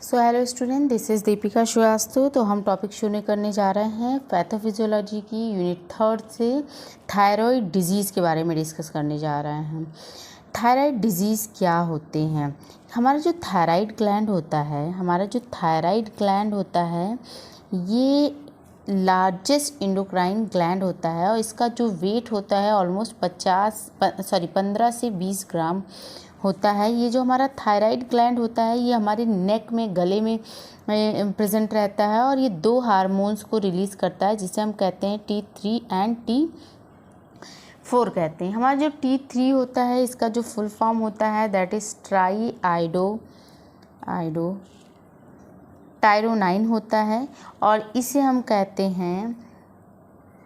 So hello student, this is Deepika Srivastava. तो हम topic शुरू करने जा रहे हैं पैथोफिजियोलॉजी की यूनिट 3 से थायराइड डिजीज़ के बारे में डिस्कस करने जा रहे हैं। थायराइड डिजीज़ क्या होते हैं? हमारा जो थायराइड ग्लैंड होता है ये लार्जेस्ट एंडोक्राइन ग्लैंड होता है और इसका जो वेट होता है ऑलमोस्ट 15 से 20 ग्राम होता है। ये जो हमारा थायराइड ग्लैंड होता है ये हमारे नेक में, गले में प्रेजेंट रहता है और ये 2 हार्मोन्स को रिलीज़ करता है जिसे हम कहते हैं T3 एंड T4 कहते हैं। हमारा जो T3 होता है इसका जो फुल फॉर्म होता है दैट इज़ टायरोनाइन होता है और इसे हम कहते हैं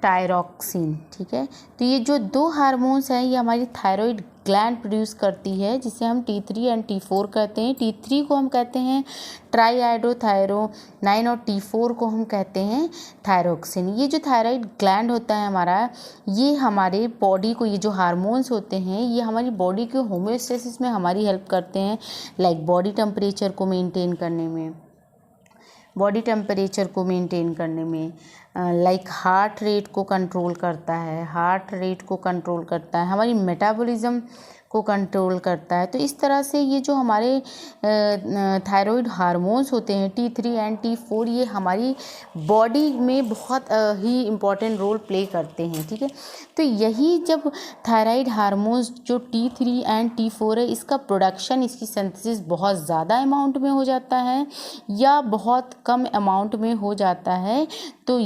टायरोक्सिन। ठीक है, तो ये जो 2 हार्मोन्स हैं ये हमारी थायराइड ग्लैंड प्रोड्यूस करती है जिसे हम T3 एंड T4 कहते हैं। T3 को हम कहते हैं ट्राईआयोडोथायरोनाइन और T4 को हम कहते हैं थायरोक्सिन। ये जो थायराइड ग्लैंड होता है हमारा, ये हमारे बॉडी को, ये जो हार्मोन्स होते हैं ये हमारी बॉडी के होम्योस्टेसिस में हमारी हेल्प करते हैं, लाइक बॉडी टेम्परेचर को मेंटेन करने में, लाइक हार्ट रेट को कंट्रोल करता है, हमारी मेटाबॉलिज्म को कंट्रोल करता है। तो इस तरह से ये जो हमारे थायराइड हार्मोन्स होते हैं T3 एंड T4 ये हमारी बॉडी में बहुत ही इम्पॉर्टेंट रोल प्ले करते हैं। ठीक है, तो यही जब थायराइड हार्मोन्स जो T3 एंड T4 है इसका प्रोडक्शन, इसकी सिंथेसिस बहुत ज़्यादा अमाउंट में हो जाता है या बहुत कम अमाउंट में हो जाता है तो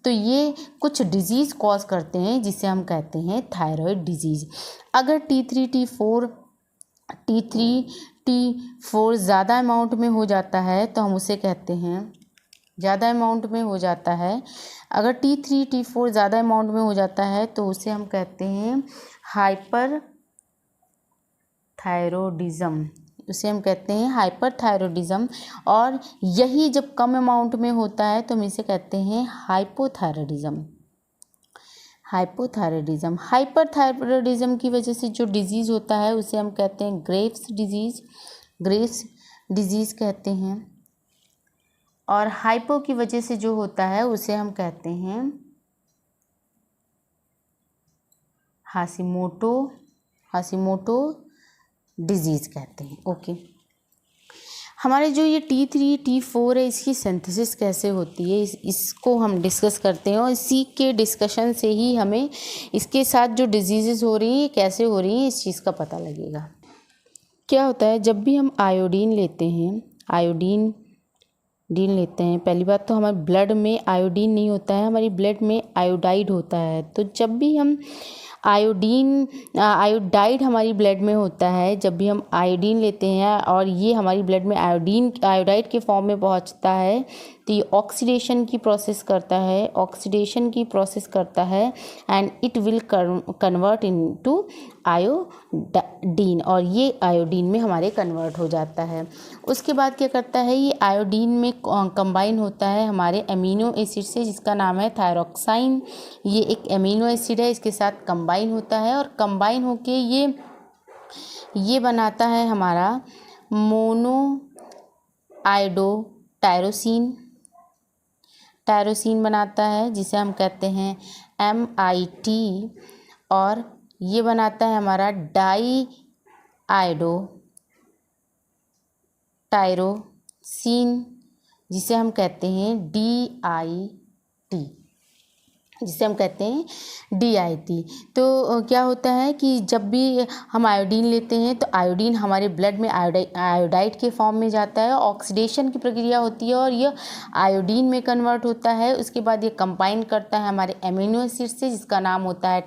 ये कुछ डिजीज़ कॉज करते हैं जिसे हम कहते हैं थायराइड डिजीज़। अगर T3 T4 ज़्यादा अमाउंट में हो जाता है तो हम उसे कहते हैं, अगर T3 T4 ज़्यादा अमाउंट में हो जाता है तो उसे हम कहते हैं हाइपरथायरॉयडिज्म, और यही जब कम अमाउंट में होता है तो हम इसे कहते हैं हाइपोथायरॉयडिज्म। हाइपरथायरॉयडिज्म की वजह से जो डिजीज़ होता है उसे हम कहते हैं ग्रेव्स डिजीज़ कहते हैं, और हाइपो की वजह से जो होता है उसे हम कहते हैं हाशिमोटो डिजीज़ कहते हैं। ओके, हमारे जो ये T3 T4 है इसकी सिंथेसिस कैसे होती है इसको हम डिस्कस करते हैं और इसी के डिस्कशन से ही हमें इसके साथ जो डिजीज़ेस हो रही हैं कैसे हो रही हैं इस चीज़ का पता लगेगा। क्या होता है, जब भी हम आयोडीन लेते हैं, पहली बात तो हमारे ब्लड में आयोडीन नहीं होता है, हमारी ब्लड में आयोडाइड होता है। तो जब भी हम आयोडाइड हमारी ब्लड में होता है, जब भी हम आयोडीन लेते हैं और ये हमारी ब्लड में आयोडाइड के फॉर्म में पहुंचता है तो ये ऑक्सीडेशन की प्रोसेस करता है and it will convert into iodine, और ये आयोडीन में हमारे कन्वर्ट हो जाता है। उसके बाद क्या करता है, ये आयोडीन में कंबाइन होता है हमारे अमीनो एसिड से जिसका नाम है थायरोक्साइन। ये एक अमीनो एसिड है, इसके साथ कंबाइन होता है और कंबाइन होके ये बनाता है हमारा टायरोसिन बनाता है जिसे हम कहते हैं MIT, और ये बनाता है हमारा टायरोसिन जिसे हम कहते हैं DIT। तो क्या होता है कि जब भी हम आयोडीन लेते हैं तो आयोडीन हमारे ब्लड में आयोडाइड के फॉर्म में जाता है, ऑक्सीडेशन की प्रक्रिया होती है और यह आयोडीन में कन्वर्ट होता है। उसके बाद ये कंबाइन करता है हमारे अमीनो एसिड से जिसका नाम होता है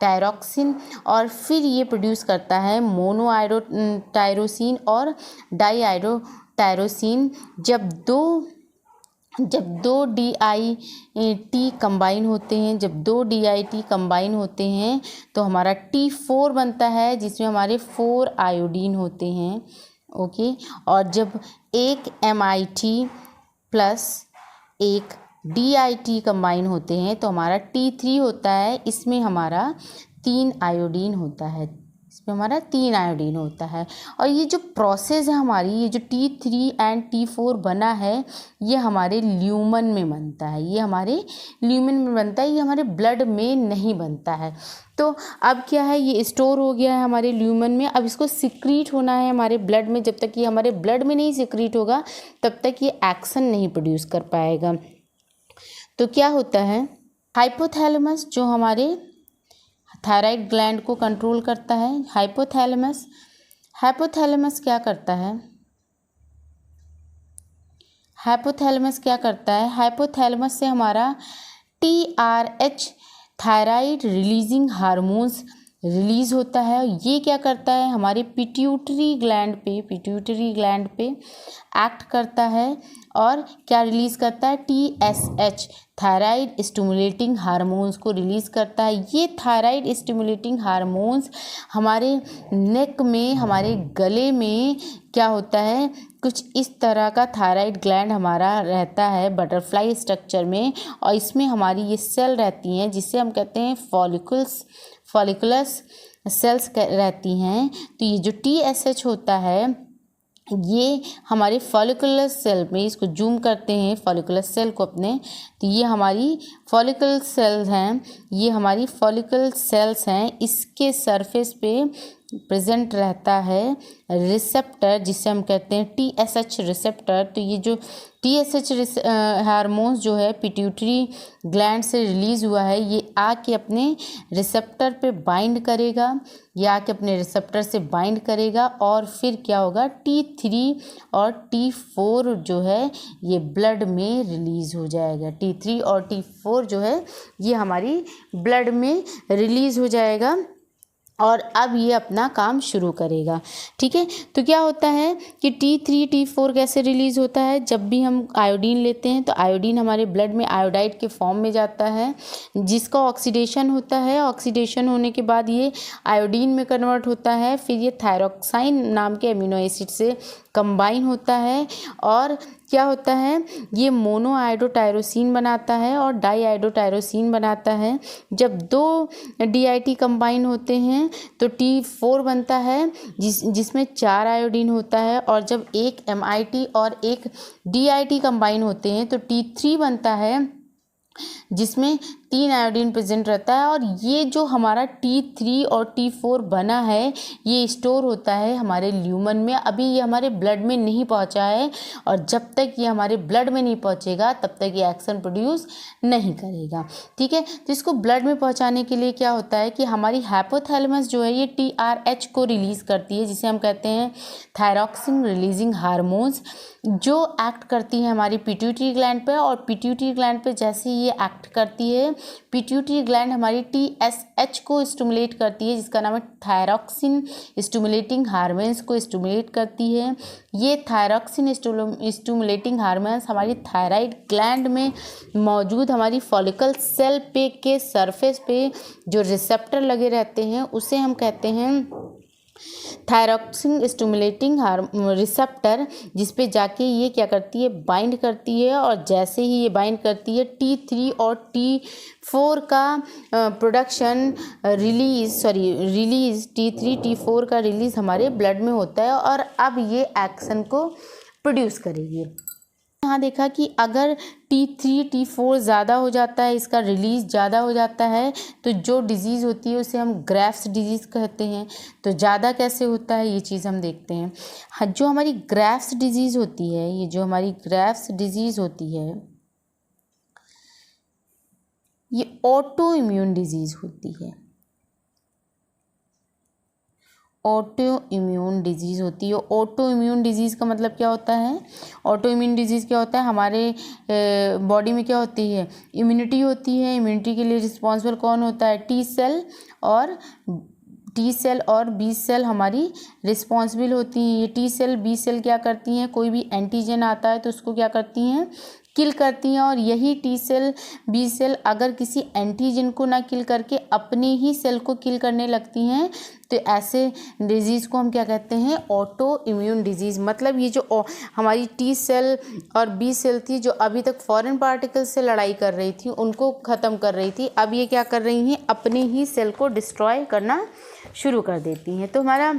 टायरोक्सिन, और फिर ये प्रोड्यूस करता है मोनोआयोडोटायरोसिन और डाईआयोडोटायरोसिन। जब दो DIT कंबाइन होते हैं तो हमारा T4 बनता है जिसमें हमारे 4 आयोडीन होते हैं। ओके, और जब एक MIT प्लस एक DIT कंबाइन होते हैं तो हमारा T3 होता है, इसमें हमारा 3 आयोडीन होता है। इसमें हमारा 3 आयोडीन होता है। और ये जो प्रोसेस है हमारी, ये जो T3 एंड T4 बना है, ये हमारे ल्यूमन में बनता है, ये हमारे ल्यूमन में बनता है, ये हमारे ब्लड में नहीं बनता है। तो अब क्या है, ये स्टोर हो गया है हमारे ल्यूमन में, अब इसको सिक्रीट होना है हमारे ब्लड में। जब तक ये हमारे ब्लड में नहीं सिक्रीट होगा तब तक ये एक्शन नहीं प्रोड्यूस कर पाएगा। तो क्या होता है, हाइपोथैलेमस जो हमारे थायराइड ग्लैंड को कंट्रोल करता है, हाइपोथैलेमस क्या करता है, हाइपोथैलेमस से हमारा TRH thyroid releasing hormones release होता है। ये क्या करता है, हमारे पिट्यूटरी ग्लैंड पे एक्ट करता है और क्या रिलीज़ करता है, TSH थायराइड स्टिमुलेटिंग हार्मोन्स को रिलीज़ करता है। ये थायराइड स्टिमुलेटिंग हार्मोन्स हमारे नेक में, हमारे गले में क्या होता है, कुछ इस तरह का थायराइड ग्लैंड हमारा रहता है बटरफ्लाई स्ट्रक्चर में, और इसमें हमारी ये सेल रहती हैं जिसे हम कहते हैं फॉलिकुलस सेल्स रहती हैं। तो ये जो TSH होता है, ये हमारे फॉलिकुलर सेल में, इसको जूम करते हैं फॉलिकुलर सेल को अपने, तो ये हमारी फॉलिकल सेल्स हैं, ये हमारी फॉलिकल सेल्स हैं। इसके सरफेस पे प्रेजेंट रहता है रिसेप्टर जिसे हम कहते हैं TSH रिसेप्टर। तो ये जो TSH हार्मोन्स जो है पिट्यूटरी ग्लैंड से रिलीज़ हुआ है, ये आके अपने रिसेप्टर पे बाइंड करेगा, ये आके अपने रिसेप्टर से बाइंड करेगा और फिर क्या होगा, T3 और T4 जो है ये ब्लड में रिलीज़ हो जाएगा। T3 और T4 जो है ये हमारी ब्लड में रिलीज़ हो जाएगा और अब ये अपना काम शुरू करेगा। ठीक है, तो क्या होता है कि T3 T4 कैसे रिलीज़ होता है, जब भी हम आयोडीन लेते हैं तो आयोडीन हमारे ब्लड में आयोडाइड के फॉर्म में जाता है, जिसका ऑक्सीडेशन होता है। ऑक्सीडेशन होने के बाद ये आयोडीन में कन्वर्ट होता है, फिर ये थायरॉक्साइन नाम के अमीनो एसिड से कंबाइन होता है और क्या होता है, ये मोनो आयोडोटायरोसिन बनाता है और डाई आयोडोटायरोसिन बनाता है। जब 2 DIT कंबाइन होते हैं तो T4 बनता है जिसमें 4 आयोडीन होता है, और जब एक MIT और एक DIT कंबाइन होते हैं तो T3 बनता है जिसमें 3 आयोडीन प्रेजेंट रहता है। और ये जो हमारा T3 और T4 बना है ये स्टोर होता है हमारे ल्यूमन में। अभी ये हमारे ब्लड में नहीं पहुंचा है, और जब तक ये हमारे ब्लड में नहीं पहुंचेगा तब तक ये एक्शन प्रोड्यूस नहीं करेगा। ठीक है, तो इसको ब्लड में पहुंचाने के लिए क्या होता है कि हमारी हाइपोथैलेमस जो है ये TRH को रिलीज़ करती है, जिसे हम कहते हैं थायरॉक्सिन रिलीजिंग हार्मोन्स, जो एक्ट करती है हमारी पिट्यूटरी ग्लैंड पे। और पिट्यूटरी ग्लैंड पे जैसे ये एक्ट करती है, पिट्यूटरी ग्लैंड हमारी TSH को स्टिमुलेट करती है, जिसका नाम है थायरॉक्सिन स्टिमुलेटिंग हार्मोन्स को स्टिमुलेट करती है। ये थायरॉक्सिन स्टिमुलेटिंग हार्मोन्स हमारी थायराइड ग्लैंड में मौजूद हमारी फॉलिकल सेल पे के सरफेस पे जो रिसेप्टर लगे रहते हैं उसे हम कहते हैं थायरॉक्सिन स्टिमुलेटिंग रिसेप्टर, जिस पे जाके ये क्या करती है, बाइंड करती है। और जैसे ही ये बाइंड करती है T3 और T4 का प्रोडक्शन रिलीज T3 T4 का रिलीज़ हमारे ब्लड में होता है और अब ये एक्शन को प्रोड्यूस करेगी। यहाँ देखा कि अगर T3 T4 ज़्यादा हो जाता है, इसका रिलीज़ ज़्यादा हो जाता है, तो जो डिज़ीज़ होती है उसे हम ग्रेव्स डिजीज़ कहते हैं। तो ज़्यादा कैसे होता है ये चीज़ हम देखते हैं। हाँ, जो हमारी ग्रेव्स डिजीज़ होती है, ये जो हमारी ग्रेव्स डिजीज़ होती है ये ऑटो इम्यून डिजीज़ होती है। ऑटो इम्यून डिजीज़ होती है। ऑटो इम्यून डिजीज़ का मतलब क्या होता है, ऑटो इम्यून डिजीज़ क्या होता है, हमारे बॉडी में क्या होती है, इम्यूनिटी होती है। इम्यूनिटी के लिए रिस्पॉन्सिबल कौन होता है, टी सेल और बी सेल हमारी रिस्पॉन्सिबल होती हैं। ये टी सेल बी सेल क्या करती हैं, कोई भी एंटीजन आता है तो उसको क्या करती हैं, किल करती हैं। और यही टी सेल बी सेल अगर किसी एंटीजन को ना किल करके अपने ही सेल को किल करने लगती हैं तो ऐसे डिजीज़ को हम क्या कहते हैं, ऑटो इम्यून डिजीज़। मतलब ये जो हमारी टी सेल और बी सेल थी जो अभी तक फॉरेन पार्टिकल से लड़ाई कर रही थी, उनको ख़त्म कर रही थी, अब ये क्या कर रही हैं, अपने ही सेल को डिस्ट्रॉय करना शुरू कर देती हैं। तो हमारा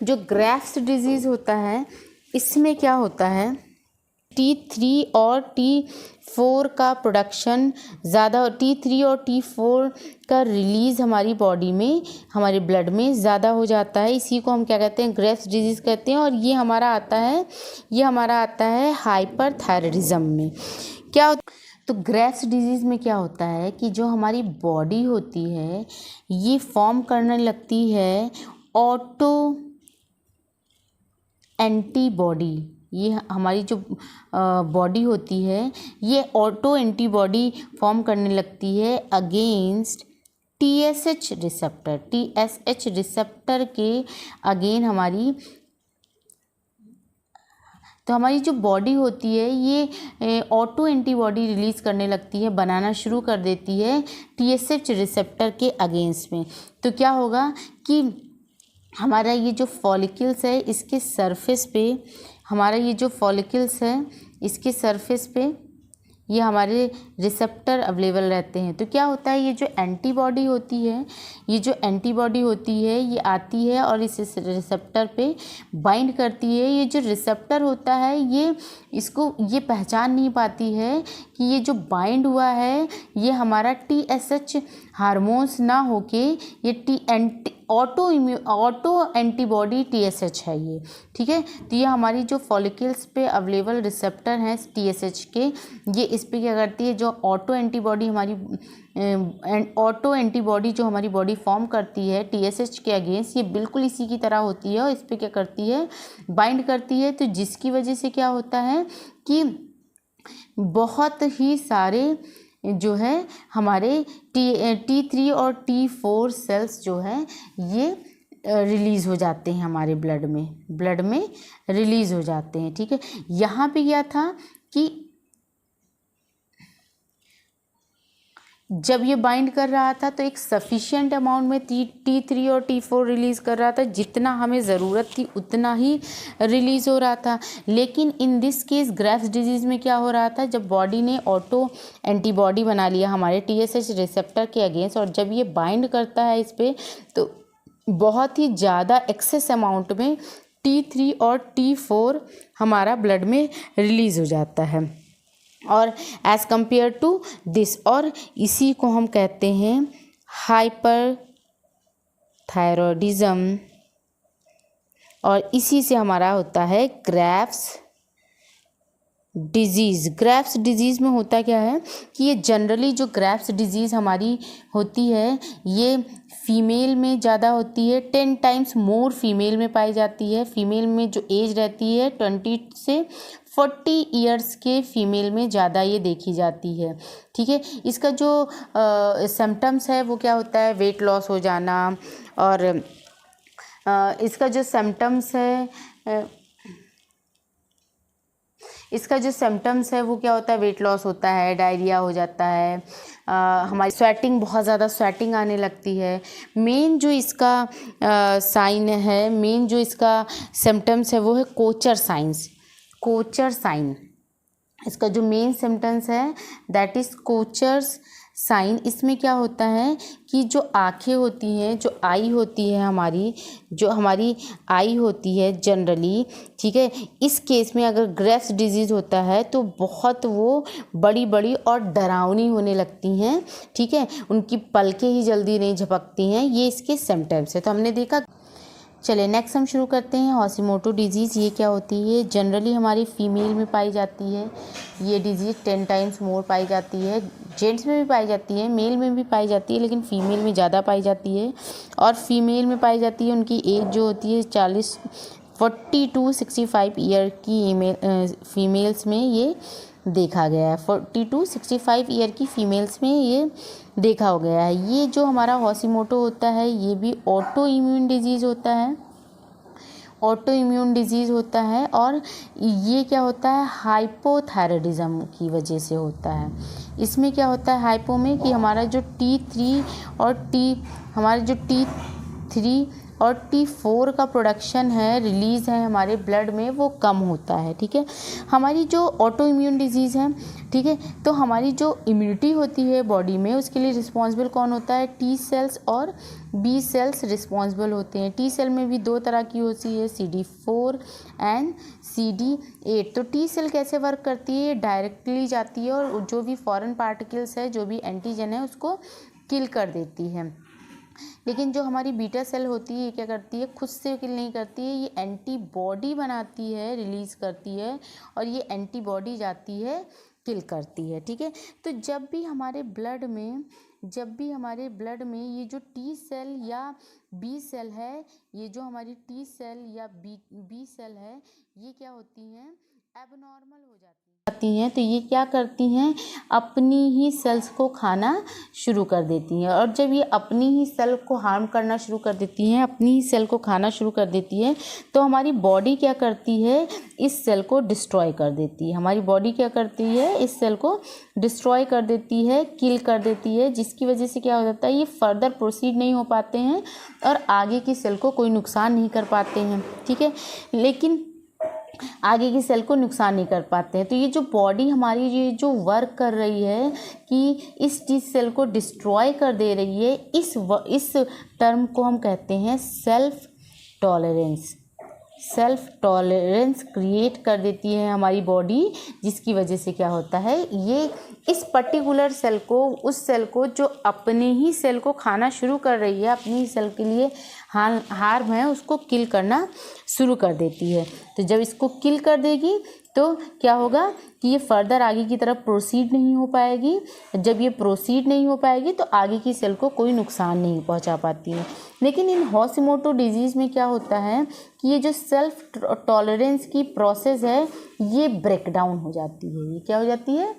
जो ग्रेव्स डिजीज़ होता है इसमें क्या होता है, T3 और T4 का प्रोडक्शन ज़्यादा, T3 और T4 का रिलीज़ हमारी बॉडी में, हमारे ब्लड में ज़्यादा हो जाता है। इसी को हम क्या कहते हैं, ग्रेव्स डिजीज़ कहते हैं। और ये हमारा आता है हाइपरथायराइडिज्म में। क्या तो ग्रेव्स डिजीज़ में क्या होता है कि जो हमारी बॉडी होती है ये फॉर्म करने लगती है ऑटो एंटीबॉडी। ये हमारी जो बॉडी होती है ये ऑटो एंटीबॉडी फॉर्म करने लगती है अगेंस्ट TSH रिसेप्टर के अगेन हमारी जो बॉडी होती है ये ऑटो एंटीबॉडी रिलीज़ करने लगती है, बनाना शुरू कर देती है TSH रिसेप्टर के अगेंस्ट में। तो क्या होगा कि हमारा ये जो फॉलिकल्स है इसके सरफेस पे, इसके सरफेस पे ये हमारे रिसेप्टर अवेलेबल रहते हैं। तो क्या होता है, ये जो एंटीबॉडी होती है ये आती है और इस रिसेप्टर पे बाइंड करती है। ये जो रिसेप्टर होता है ये पहचान नहीं पाती है कि ये जो बाइंड हुआ है ये हमारा TSH हार्मोन्स ना होके ये ऑटो एंटीबॉडी TSH है ये, ठीक है। तो ये हमारी जो फॉलिकल्स पे अवेलेबल रिसेप्टर हैं TSH के, ये इस पे क्या करती है, जो ऑटो एंटीबॉडी जो हमारी बॉडी फॉर्म करती है TSH के अगेंस्ट, ये बिल्कुल इसी की तरह होती है और इस पे क्या करती है, बाइंड करती है। तो जिसकी वजह से क्या होता है कि बहुत ही सारे जो है हमारे T3 और T4 सेल्स जो है ये रिलीज़ हो जाते हैं हमारे ब्लड में रिलीज़ हो जाते हैं, ठीक है। यहाँ पे क्या था कि जब ये बाइंड कर रहा था तो एक सफिशिएंट अमाउंट में T3 और T4 रिलीज़ कर रहा था, जितना हमें ज़रूरत थी उतना ही रिलीज़ हो रहा था। लेकिन in this case Graves disease में क्या हो रहा था, जब बॉडी ने ऑटो एंटीबॉडी बना लिया हमारे TSH रिसेप्टर के अगेंस्ट, और जब ये बाइंड करता है इस पर तो बहुत ही ज़्यादा एक्सेस अमाउंट में T3 और T4 हमारा ब्लड में रिलीज़ हो जाता है और एज़ कम्पेयर टू दिस, और इसी को हम कहते हैं हाइपरथायरॉयडिज्म, और इसी से हमारा होता है ग्रेव्स डिजीज़ में होता क्या है कि ये जनरली जो ग्रेव्स डिजीज़ हमारी होती है ये फीमेल में ज़्यादा होती है, 10 टाइम्स मोर फीमेल में पाई जाती है। फीमेल में जो एज रहती है 20 से 40 ईयर्स के फीमेल में ज़्यादा ये देखी जाती है, ठीक है। इसका जो सिम्टम्स है वो क्या होता है, वेट लॉस हो जाना, और इसका जो सिम्टम्स है वो क्या होता है, वेट लॉस होता है, डायरिया हो जाता है, हमारी स्वेटिंग, बहुत ज़्यादा स्वेटिंग आने लगती है। मेन जो इसका सिम्टम्स है वो है कोचर साइन। इसका जो मेन सिम्टम्स है दैट इज़ कोचर्स साइन। इसमें क्या होता है कि जो आँखें होती हैं, जो आई होती है हमारी आई होती है जनरली, ठीक है, इस केस में अगर ग्रेव्स डिजीज़ होता है तो बहुत वो बड़ी बड़ी और डरावनी होने लगती हैं, ठीक है, उनकी पलकें ही जल्दी नहीं झपकती हैं। ये इसके सिम्टम्स है। तो हमने देखा। चलिए नेक्स्ट हम शुरू करते हैं हाशिमोटो डिजीज़। ये क्या होती है, जनरली हमारी फीमेल में पाई जाती है। ये डिजीज़ 10 टाइम्स मोर पाई जाती है, जेंट्स में भी पाई जाती है, मेल में भी पाई जाती है, लेकिन फ़ीमेल में ज़्यादा पाई जाती है। और फीमेल में पाई जाती है, उनकी एज जो होती है 40 to 65 ईयर की फीमेल्स में ये देखा गया है। 40 to 65 ईयर की फीमेल्स में ये देखा हो गया है। ये जो हमारा हाशिमोटो होता है ये भी ऑटो इम्यून डिजीज़ होता है, और ये क्या होता है, हाइपोथायराइडिज्म की वजह से होता है। इसमें क्या होता है हाइपो में कि हमारा जो T3 और T4 का प्रोडक्शन है, रिलीज़ है हमारे ब्लड में, वो कम होता है। ठीक है, हमारी जो ऑटो इम्यून डिजीज़ है, ठीक है, तो हमारी जो इम्यूनिटी होती है बॉडी में, उसके लिए रिस्पॉन्सिबल कौन होता है? टी सेल्स और बी सेल्स रिस्पॉन्सिबल होते हैं। टी सेल में भी दो तरह की होती है, CD4 एंड CD8। तो टी सेल कैसे वर्क करती है? डायरेक्टली जाती है और जो भी फॉरेन पार्टिकल्स है, जो भी एंटीजन है, उसको किल कर देती है। लेकिन जो हमारी बीटा सेल होती है, ये क्या करती है? खुद से किल नहीं करती है, ये एंटीबॉडी बनाती है, रिलीज़ करती है, और ये एंटीबॉडी जाती है, किल करती है। ठीक है, तो जब भी हमारे ब्लड में ये जो टी सेल या बी सेल है, ये जो हमारी टी सेल या बी सेल है, ये क्या होती हैं? एबनॉर्मल हो जाती हैं। तो ये क्या करती हैं? अपनी ही सेल्स को खाना शुरू कर देती हैं। और जब ये अपनी ही सेल को हार्म करना शुरू कर देती हैं, अपनी ही सेल को खाना शुरू कर देती है, तो हमारी बॉडी क्या करती है? इस सेल को डिस्ट्रॉय कर देती है। हमारी बॉडी क्या करती है? इस सेल को डिस्ट्रॉय कर देती है, किल कर देती है, जिसकी वजह से क्या हो जाता है? ये फर्दर प्रोसीड नहीं हो पाते हैं और आगे की सेल को कोई नुकसान नहीं कर पाते हैं। ठीक है, लेकिन आगे की सेल को नुकसान नहीं कर पाते हैं। तो ये जो बॉडी हमारी ये जो वर्क कर रही है कि इस टी सेल को डिस्ट्रॉय कर दे रही है, इस टर्म को हम कहते हैं सेल्फ टॉलरेंस क्रिएट कर देती है हमारी बॉडी, जिसकी वजह से क्या होता है? ये इस पर्टिकुलर सेल को, उस सेल को जो अपने ही सेल को खाना शुरू कर रही है, अपनी ही सेल के लिए हार्म है, उसको किल करना शुरू कर देती है। तो जब इसको किल कर देगी तो क्या होगा कि ये फर्दर आगे की तरफ प्रोसीड नहीं हो पाएगी। जब ये प्रोसीड नहीं हो पाएगी तो आगे की सेल को कोई नुकसान नहीं पहुंचा पाती है। लेकिन इन हाशिमोटो डिजीज़ में क्या होता है कि ये जो सेल्फ टॉलरेंस की प्रोसेस है, ये ब्रेक डाउन हो जाती है। ये क्या हो जाती है?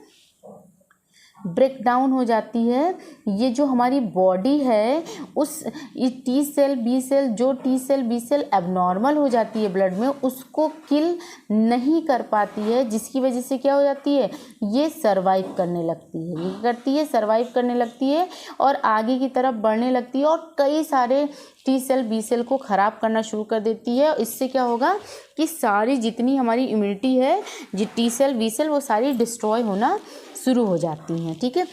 ब्रेक डाउन हो जाती है। ये जो हमारी बॉडी है, उस टी सेल बी सेल, जो T cell B cell abnormal हो जाती है ब्लड में, उसको किल नहीं कर पाती है, जिसकी वजह से क्या हो जाती है? ये सर्वाइव करने लगती है। ये करती है, सर्वाइव करने लगती है और आगे की तरफ बढ़ने लगती है और कई सारे टी सेल बी सेल को ख़राब करना शुरू कर देती है। इससे क्या होगा कि सारी जितनी हमारी इम्यूनिटी है, जो टी सेल बी सेल, वो सारी डिस्ट्रॉय होना शुरू हो जाती हैं। ठीक है,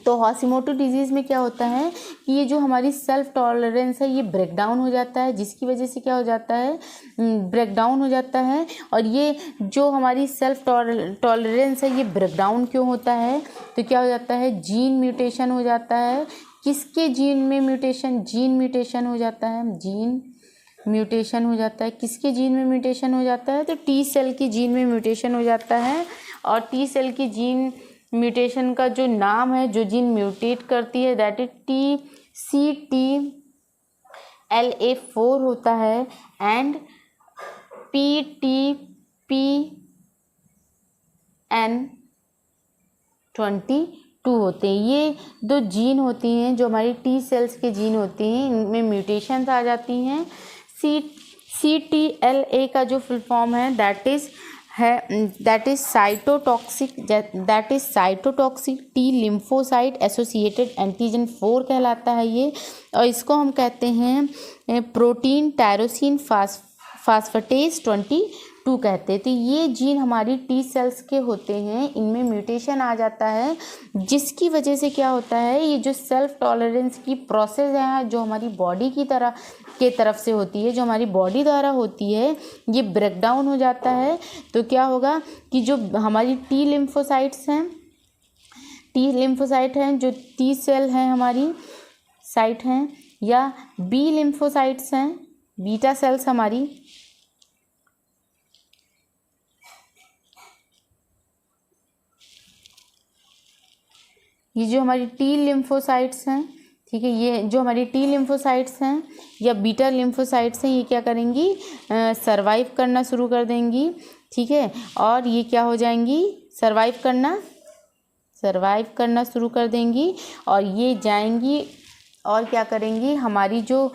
तो हाशिमोटो डिजीज़ में क्या होता है कि ये जो हमारी सेल्फ टॉलरेंस है, ये ब्रेक डाउन हो जाता है, जिसकी वजह से क्या हो जाता है? ब्रेक डाउन हो जाता है। और ये जो हमारी सेल्फ टॉलरेंस है, ये ब्रेक डाउन क्यों होता है? तो क्या हो जाता है? जीन म्यूटेशन हो जाता है। किसके जीन में म्यूटेशन? जीन म्यूटेशन हो जाता है। जीन म्यूटेशन हो जाता है। किसके जीन में म्यूटेशन हो जाता है? तो टी सेल की जीन में म्यूटेशन हो जाता है। और टी सेल की जीन म्यूटेशन का जो नाम है, जो जीन म्यूटेट करती है, दैट इज TCTLA4 होता है एंड PTPN22 होते हैं। ये दो जीन होती हैं जो हमारी टी सेल्स के जीन होती हैं, इनमें म्यूटेशंस आ जाती हैं। CTLA का जो फुल फॉर्म है that is cytotoxic T lymphocyte associated antigen 4 कहलाता है ये। और इसको हम कहते हैं प्रोटीन टायरोसिन फास्फेटेज 22 कहते हैं। तो ये जीन हमारी टी सेल्स के होते हैं, इनमें म्यूटेशन आ जाता है, जिसकी वजह से क्या होता है? ये जो सेल्फ टॉलरेंस की प्रोसेस है, जो हमारी बॉडी की तरफ से होती है, जो हमारी बॉडी द्वारा होती है, ये ब्रेक डाउन हो जाता है। तो क्या होगा कि जो हमारी टी लिम्फोसाइट हैं, जो टी सेल हैं हमारी साइट हैं, या बी लिम्फोसाइट्स हैं, बीटा सेल्स हमारी, ये जो हमारी टी लिम्फोसाइट्स हैं, ठीक है, ये जो हमारी टी लिम्फोसाइट्स हैं या बीटा लिम्फोसाइट्स हैं, ये क्या करेंगी? सर्वाइव करना शुरू कर देंगी। ठीक है, और ये क्या हो जाएंगी? सर्वाइव करना शुरू कर देंगी और ये जाएंगी और क्या करेंगी? हमारी जो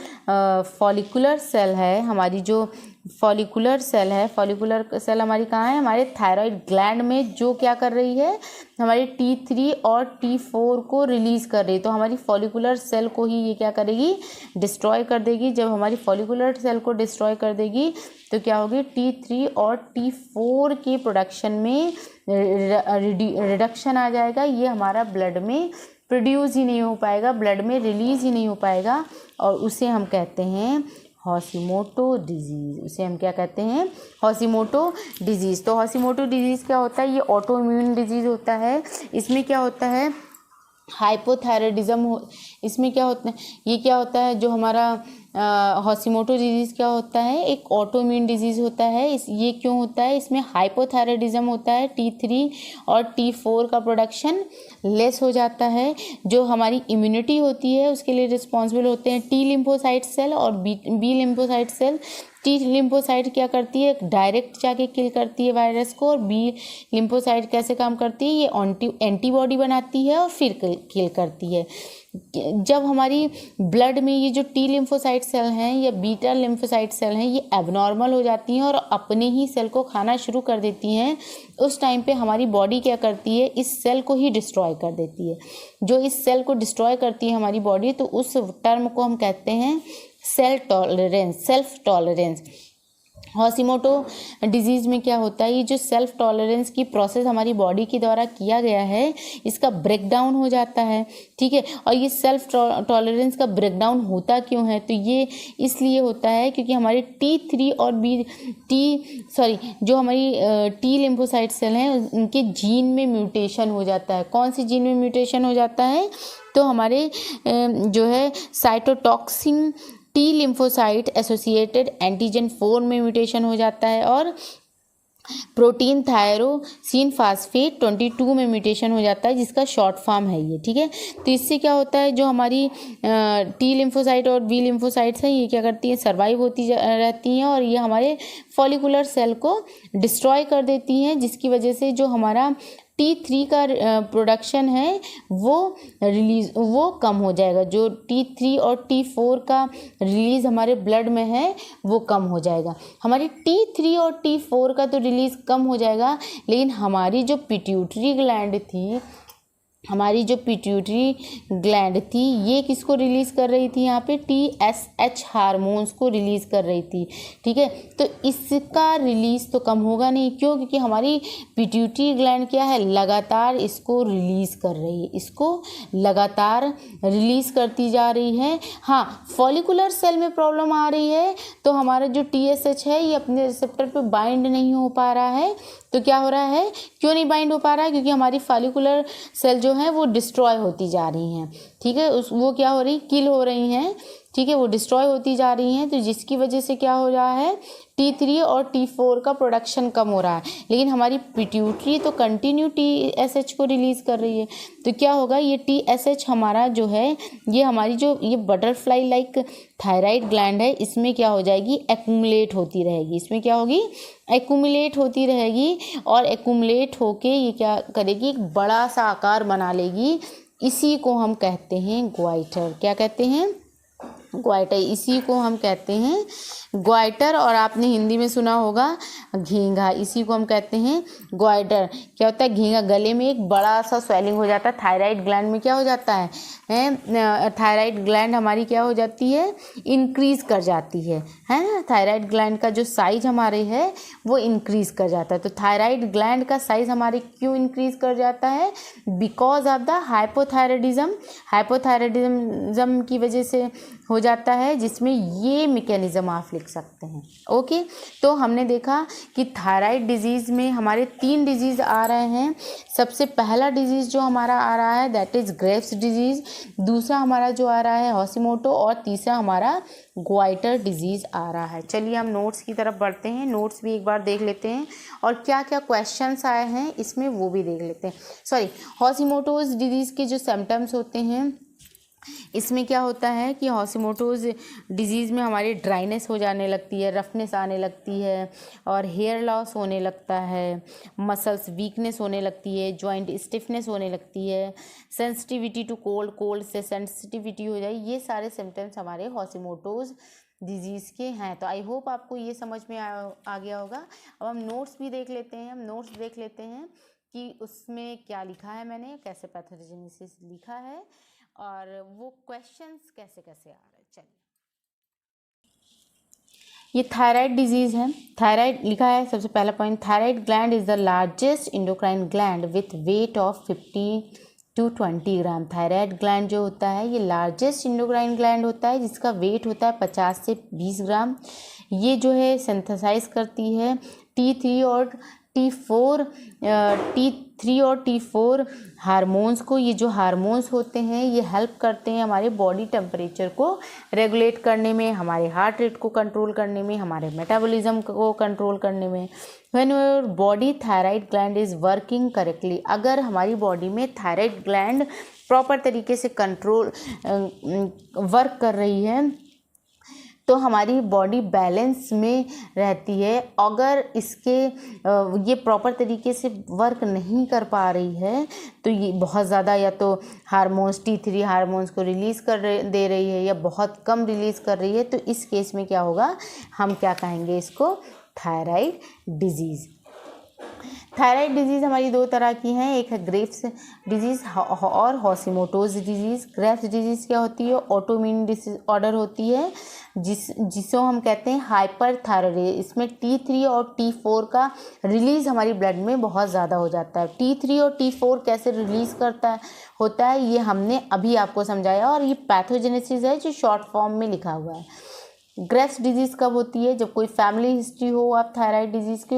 फॉलिकुलर सेल है, हमारी जो फॉलिकुलर सेल है, फॉलिकुलर सेल हमारी कहाँ है, हमारे थायराइड ग्लैंड में, जो क्या कर रही है, हमारी T3 और T4 को रिलीज़ कर रही है। तो हमारी फॉलिकुलर सेल को ही ये क्या करेगी, डिस्ट्रॉय कर देगी। जब हमारी फॉलिकुलर सेल को डिस्ट्रॉय कर देगी तो क्या होगी, T3 और T4 के प्रोडक्शन में रिडक्शन आ जाएगा। ये हमारा ब्लड में प्रोड्यूस ही नहीं हो पाएगा, ब्लड में रिलीज़ ही नहीं हो पाएगा, और उसे हम कहते हैं हॉशिमोटो डिजीज़। उसे हम क्या कहते हैं, हॉशिमोटो डिजीज़। तो हॉशिमोटो डिजीज़ क्या होता है, ये ऑटो इम्यून डिजीज़ होता है। इसमें क्या होता है, हाइपोथायराइडिज्म इसमें क्या होता है, ये क्या होता है, जो हमारा हॉशिमोटो डिजीज़ क्या होता है, एक ऑटो इम्यून डिजीज़ होता है। ये क्यों होता है, इसमें हाइपोथायराइडिज्म होता है, T3 और T4 का प्रोडक्शन लेस हो जाता है। जो हमारी इम्यूनिटी होती है उसके लिए रिस्पॉन्सिबल होते हैं T लिम्फोसाइट सेल और B lymphocyte cell. T lymphocyte क्या करती है, डायरेक्ट जाके किल करती है वायरस को, और बी लिम्फोसाइट कैसे काम करती है, ये एंटीबॉडी बनाती है और फिर किल करती है। जब हमारी ब्लड में ये जो T लिम्फोसाइट सेल हैं या बीटा लिम्फोसाइट सेल हैं, ये एबनॉर्मल हो जाती हैं और अपने ही सेल को खाना शुरू कर देती हैं, उस टाइम पे हमारी बॉडी क्या करती है, इस सेल को ही डिस्ट्रॉय कर देती है। जो इस सेल को डिस्ट्रॉय करती है हमारी बॉडी, तो उस टर्म को हम कहते हैं सेल्फ टॉलरेंस। हॉशिमोटो डिजीज़ में क्या होता है, ये जो सेल्फ टॉलरेंस की प्रोसेस हमारी बॉडी के द्वारा किया गया है, इसका ब्रेकडाउन हो जाता है, ठीक है। और ये सेल्फ टॉलरेंस का ब्रेकडाउन होता क्यों है, तो ये इसलिए होता है क्योंकि हमारे T3 और जो हमारी T लिम्फोसाइट सेल हैं, उनके जीन में म्यूटेशन हो जाता है। कौन सी जीन में म्यूटेशन हो जाता है, तो हमारे जो है cytotoxin T lymphocyte associated antigen 4 में म्यूटेशन हो जाता है, और प्रोटीन थायरोसिन फास्फेट 22 में म्यूटेशन हो जाता है, जिसका शॉर्ट फॉर्म है ये, ठीक है। तो इससे क्या होता है, जो हमारी T लिम्फोसाइट और B लिम्फोसाइट्स हैं, ये क्या करती हैं, सर्वाइव होती रहती हैं, और ये हमारे फॉलिकुलर सेल को डिस्ट्रॉय कर देती हैं, जिसकी वजह से जो हमारा T3 का प्रोडक्शन है वो कम हो जाएगा। जो T3 और T4 का रिलीज़ हमारे ब्लड में है वो कम हो जाएगा। हमारी T3 और T4 का तो रिलीज़ कम हो जाएगा, लेकिन हमारी जो पिट्यूटरी ग्लैंड थी, ये किसको रिलीज़ कर रही थी, यहाँ पे TSH हार्मोन्स को रिलीज़ कर रही थी, ठीक है। तो इसका रिलीज़ तो कम होगा नहीं, क्यों, क्योंकि हमारी पिट्यूटरी ग्लैंड क्या है, लगातार इसको रिलीज़ कर रही है, इसको लगातार रिलीज़ करती जा रही है। हाँ, फॉलिकुलर सेल में प्रॉब्लम आ रही है, तो हमारा जो TSH है ये अपने रिसेप्टर पे बाइंड नहीं हो पा रहा है। तो क्या हो रहा है, क्यों नहीं बाइंड हो पा रहा है, क्योंकि हमारी फॉलिकुलर सेल जो है वो डिस्ट्रॉय होती जा रही हैं, ठीक है। वो क्या हो रही, किल हो रही हैं, ठीक है, वो डिस्ट्रॉय होती जा रही हैं। तो जिसकी वजह से क्या हो रहा है, T3 और T4 का प्रोडक्शन कम हो रहा है, लेकिन हमारी पिट्यूटरी तो कंटिन्यू TSH को रिलीज़ कर रही है। तो क्या होगा, ये TSH हमारा जो है, ये हमारी जो ये बटरफ्लाई लाइक थायराइड ग्लैंड है, इसमें क्या हो जाएगी, एक्यूमुलेट होती रहेगी। इसमें क्या होगी, एक्यूमुलेट होती रहेगी, और एक्यूमुलेट होके ये क्या करेगी, एक बड़ा सा आकार बना लेगी। इसी को हम कहते हैं ग्वाइटर। क्या कहते हैं, ग्वाइटर। इसी को हम कहते हैं ग्वाइटर, और आपने हिंदी में सुना होगा घींघा। इसी को हम कहते हैं ग्वाइटर। क्या होता है, घींघा, गले में एक बड़ा सा स्वेलिंग हो जाता है। थायराइड ग्लैंड में क्या हो जाता है, थायराइड ग्लैंड हमारी क्या हो जाती है, इंक्रीज़ कर जाती है ना। थायराइड ग्लैंड का जो साइज हमारे है वो इंक्रीज़ कर जाता है। तो थायराइड ग्लैंड का साइज हमारे क्यों इंक्रीज़ कर जाता है, बिकॉज ऑफ द हाइपोथायराइडिज्म की वजह से हो जाता है, जिसमें ये मैकेनिज्म आप लिख सकते हैं। ओके, तो हमने देखा कि थायराइड डिजीज़ में हमारे 3 डिजीज़ आ रहे हैं। सबसे पहला डिजीज़ जो हमारा आ रहा है दैट इज़ ग्रेव्स डिजीज़, दूसरा हमारा जो आ रहा है हॉशिमोटो, और तीसरा हमारा ग्वाइटर डिजीज़ आ रहा है। चलिए हम नोट्स की तरफ बढ़ते हैं, नोट्स भी एक बार देख लेते हैं, और क्या क्या क्वेश्चंस आए हैं इसमें वो भी देख लेते हैं। हॉशिमोटोज डिजीज़ के जो सिम्टम्स होते हैं, इसमें क्या होता है कि हॉशिमोटोज डिजीज़ में हमारी ड्राइनेस हो जाने लगती है, रफनेस आने लगती है, और हेयर लॉस होने लगता है, मसल्स वीकनेस होने लगती है, जॉइंट स्टिफनेस होने लगती है, सेंसिटिविटी टू कोल्ड से सेंसिटिविटी हो जाए। ये सारे सिम्टम्स हमारे हॉशिमोटोज डिजीज़ के हैं। तो आई होप आपको ये समझ में आ गया होगा। अब हम नोट्स भी देख लेते हैं, हम नोट्स देख लेते हैं कि उसमें क्या लिखा है, मैंने कैसे पैथोजेनेसिस लिखा है और वो क्वेश्चंस कैसे कैसे आ रहे हैं। चलिए, ये थायराइड डिजीज़ है। थायराइड लिखा है, सबसे पहला point, thyroid gland is the largest endocrine gland with weight of 50 to 20 gram. Thyroid gland जो होता है ये लार्जेस्ट इंडोक्राइन ग्लैंड होता है जिसका वेट होता है 50 से 20 ग्राम। ये जो है सिंथेसाइज करती है T3 और T4 हार्मोन्स को। ये जो हार्मोन्स होते हैं ये हेल्प करते हैं हमारे बॉडी टेम्परेचर को रेगुलेट करने में, हमारे हार्ट रेट को कंट्रोल करने में, हमारे मेटाबॉलिज्म को कंट्रोल करने में। When your body thyroid gland is working correctly, अगर हमारी बॉडी में थायराइड ग्लैंड प्रॉपर तरीके से कंट्रोल वर्क कर रही है तो हमारी बॉडी बैलेंस में रहती है। अगर ये प्रॉपर तरीके से वर्क नहीं कर पा रही है तो ये बहुत ज़्यादा या तो हार्मोन्स T3 हार्मोन्स को रिलीज़ दे रही है या बहुत कम रिलीज़ कर रही है, तो इस केस में क्या होगा, हम क्या कहेंगे इसको, थायराइड डिजीज़। थायराइड डिजीज़ हमारी दो तरह की हैं, एक है ग्रेव्स डिजीज़ और हॉशिमोटोज़ डिजीज़। ग्रेव्स डिजीज़ क्या होती है, ऑटोइम्यून डिसऑर्डर होती है जिसको हम कहते हैं हाइपरथायरॉयडिज्म। इसमें T3 और T4 का रिलीज़ हमारी ब्लड में बहुत ज़्यादा हो जाता है। T3 और T4 कैसे रिलीज़ होता है ये हमने अभी आपको समझाया, और ये पैथोजेनेसिस है जो शॉर्ट फॉर्म में लिखा हुआ है। ग्रेव्स डिजीज़ कब होती है, जब कोई फैमिली हिस्ट्री हो आप थायराइड डिजीज़ की,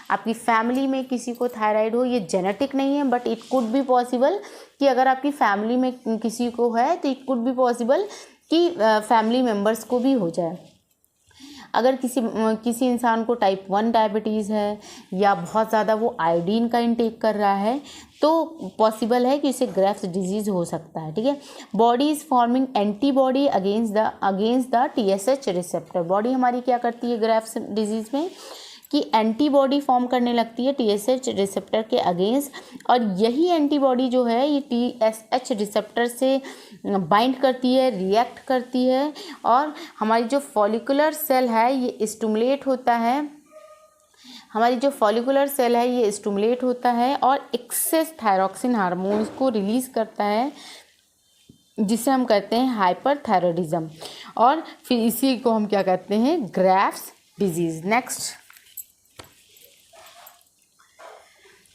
आपकी फैमिली में किसी को थायराइड हो। ये जेनेटिक नहीं है but it could be possible कि अगर आपकी फैमिली में किसी को है तो इट कुड बी पॉसिबल कि फैमिली मेम्बर्स को भी हो जाए। अगर किसी इंसान को टाइप 1 डायबिटीज़ है या बहुत ज़्यादा वो आयोडीन का इंटेक कर रहा है तो पॉसिबल है कि उसे ग्रेव्स डिजीज़ हो सकता है। ठीक है, body is forming antibody against the TSH receptor. Body हमारी क्या करती है ग्रेव्स डिजीज़ में कि एंटीबॉडी फॉर्म करने लगती है TSH रिसेप्टर के अगेंस्ट, और यही एंटीबॉडी जो है ये TSH रिसेप्टर से बाइंड करती है, रिएक्ट करती है, और हमारी जो फॉलिकुलर सेल है ये स्टिमुलेट होता है। हमारी जो फॉलिकुलर सेल है ये स्टिमुलेट होता है और एक्सेस थायरॉक्सिन हार्मोन्स को रिलीज़ करता है जिसे हम कहते हैं हाइपरथायरॉयडिज्म, और फिर इसी को हम क्या कहते हैं, ग्रेव्स डिजीज़। नेक्स्ट,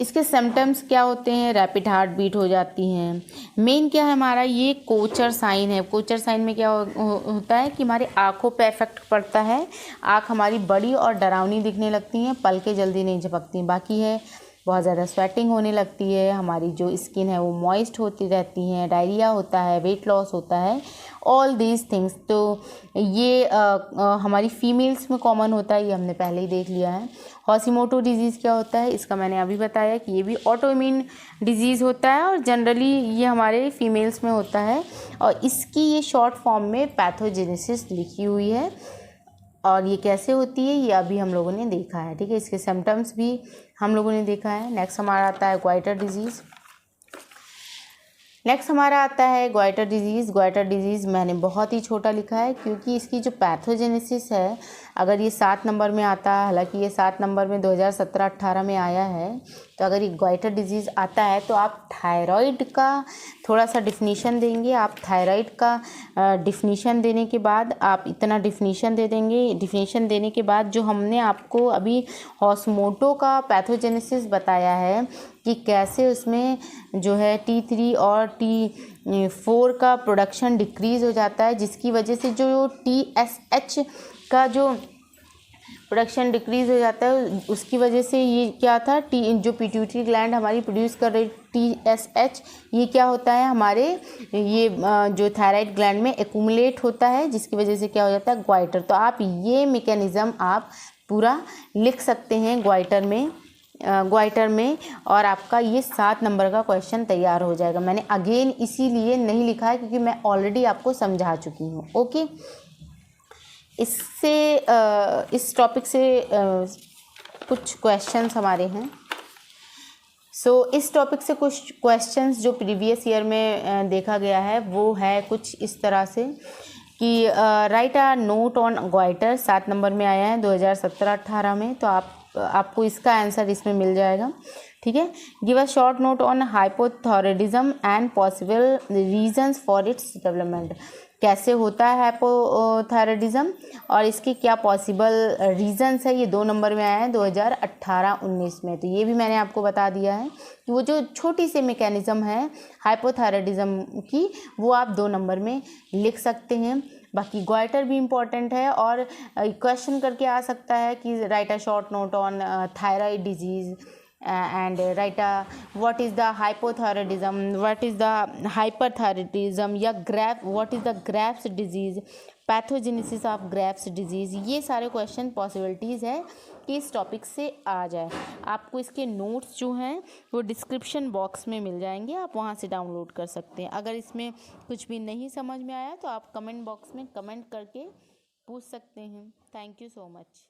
इसके सिम्टम्स क्या होते हैं, रैपिड हार्ट बीट हो जाती हैं। मेन क्या है हमारा, ये कोचर साइन है। कोचर साइन में क्या होता है कि हमारी आँखों पे इफेक्ट पड़ता है, आँख हमारी बड़ी और डरावनी दिखने लगती हैं, पलकें जल्दी नहीं झपकती। बाकी है बहुत ज़्यादा स्वेटिंग होने लगती है, हमारी जो स्किन है वो मॉइस्ट होती रहती हैं, डायरिया होता है, वेट लॉस होता है, ऑल दीज थिंग्स। तो ये हमारी फीमेल्स में कॉमन होता है, ये हमने पहले ही देख लिया है। हॉशिमोटो डिजीज़ क्या होता है, इसका मैंने अभी बताया कि ये भी ऑटोइम्यून डिजीज़ होता है और जनरली ये हमारे फीमेल्स में होता है, और इसकी ये शॉर्ट फॉर्म में पैथोजेनेसिस लिखी हुई है, और ये कैसे होती है ये अभी हम लोगों ने देखा है। ठीक है, इसके सिम्टम्स भी हम लोगों ने देखा है। नेक्स्ट हमारा आता है ग्वाइटर डिजीज़। ग्वाइटर डिजीज़ मैंने बहुत ही छोटा लिखा है क्योंकि इसकी जो पैथोजेनेसिस है, अगर ये 7 नंबर में आता है, हालांकि ये 7 नंबर में 2017-18 में आया है, तो अगर ये ग्वाइटर डिजीज़ आता है तो आप थायराइड का थोड़ा सा डिफिनीशन देंगे। आप थायराइड का डिफिनीशन देने के बाद आप इतना डिफिनीशन दे देंगे। डिफिनीशन देने के बाद जो हमने आपको अभी हॉशिमोटो का पैथोजेनेसिस बताया है कि कैसे उसमें जो है T3 और T4 का प्रोडक्शन डिक्रीज़ हो जाता है, जिसकी वजह से जो TSH का जो प्रोडक्शन डिक्रीज़ हो जाता है, उसकी वजह से ये क्या था, जो पिट्यूटरी ग्लैंड हमारी प्रोड्यूस कर रही TSH, ये क्या होता है हमारे ये जो थायराइड ग्लैंड में एक्यूमुलेट होता है, जिसकी वजह से क्या हो जाता है ग्वाइटर। तो आप ये मैकेनिज़्म आप पूरा लिख सकते हैं ग्वाइटर में, और आपका ये 7 नंबर का क्वेश्चन तैयार हो जाएगा। मैंने अगेन इसीलिए नहीं लिखा है क्योंकि मैं ऑलरेडी आपको समझा चुकी हूँ। ओके, इस टॉपिक से कुछ क्वेश्चंस हमारे हैं। इस टॉपिक से कुछ क्वेश्चंस जो प्रीवियस ईयर में देखा गया है वो है कुछ इस तरह से कि right a note on goitre 7 number में आया है 2017-18 में, तो आपको इसका आंसर इसमें मिल जाएगा। ठीक है, give a short note on hypothyroidism and possible reasons for its development. कैसे होता है हाइपोथायराइडिज्म और इसके क्या पॉसिबल रीजंस है, ये 2 नंबर में आया है 2018-19 में। तो ये भी मैंने आपको बता दिया है कि वो जो छोटी सी मैकेनिज्म है हाइपोथायराइडिज्म की, वो आप 2 नंबर में लिख सकते हैं। बाकी गोइटर भी इम्पॉर्टेंट है और क्वेश्चन करके आ सकता है कि right a short note on thyroid disease and write what is the hypothyroidism, what is the hyperthyroidism या what is the Graves disease, pathogenesis of Graves disease. ये सारे क्वेश्चन पॉसिबिलिटीज़ है कि इस टॉपिक से आ जाए। आपको इसके नोट्स जो हैं वो डिस्क्रिप्शन बॉक्स में मिल जाएंगे, आप वहाँ से डाउनलोड कर सकते हैं। अगर इसमें कुछ भी नहीं समझ में आया तो आप कमेंट बॉक्स में कमेंट करके पूछ सकते हैं। Thank you so much.